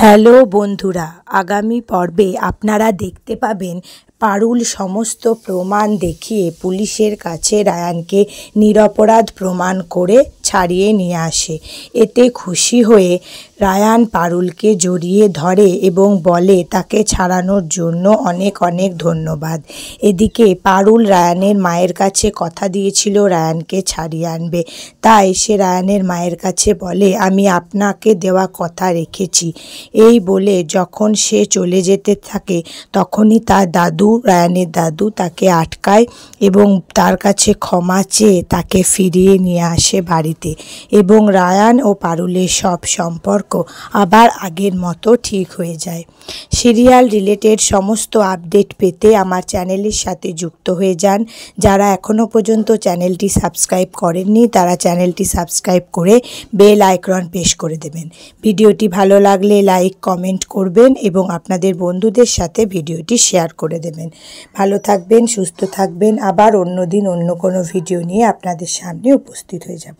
Hello বন্ধুরা, আগামী পর্বে আপনারা দেখতে পাবেন পারুল সমস্ত প্রমাণ দেখিয়ে পুলিশের কাছে রায়ানকে নিরপরাধ প্রমাণ করে ছাড়িয়ে নিয়ে আসে। এতে খুশি হয়ে রায়ান পারুলকে জড়িয়ে ধরে এবং বলে তাকে ছাড়ানোর জন্য অনেক অনেক ধন্যবাদ। এদিকে পারুল রায়ানের মায়ের কাছে কথা দিয়েছিল রায়ানকে ছাড়িয়ে আনবে, তাই সে রায়ানের মায়ের কাছে বলে আমি আপনাকে দেওয়া কথা রেখেছি। এই বলে যখন সে চলে যেতে থাকে তখনই তার দাদু, রায়ানের দাদু তাকে আটকায় এবং তার কাছে ক্ষমা চেয়ে তাকে ফিরিয়ে নিয়ে আসে বাড়িতে এবং রায়ান ও পারুলের সব সম্পর্ক আবার আগের মতো ঠিক হয়ে যায়। সিরিয়াল রিলেটেড সমস্ত আপডেট পেতে আমার চ্যানেলের সাথে যুক্ত হয়ে যান। যারা এখনও পর্যন্ত চ্যানেলটি সাবস্ক্রাইব করেননি তারা চ্যানেলটি সাবস্ক্রাইব করে বেল আইকন প্রেস করে দেবেন। ভিডিওটি ভালো লাগলে লাইক কমেন্ট করবেন এবং আপনাদের বন্ধুদের সাথে ভিডিওটি শেয়ার করে দেবেন। ভালো থাকবেন, সুস্থ থাকবেন। আবার অন্য দিন অন্য কোনো ভিডিও নিয়ে আপনাদের সামনে উপস্থিত হয়ে যাব।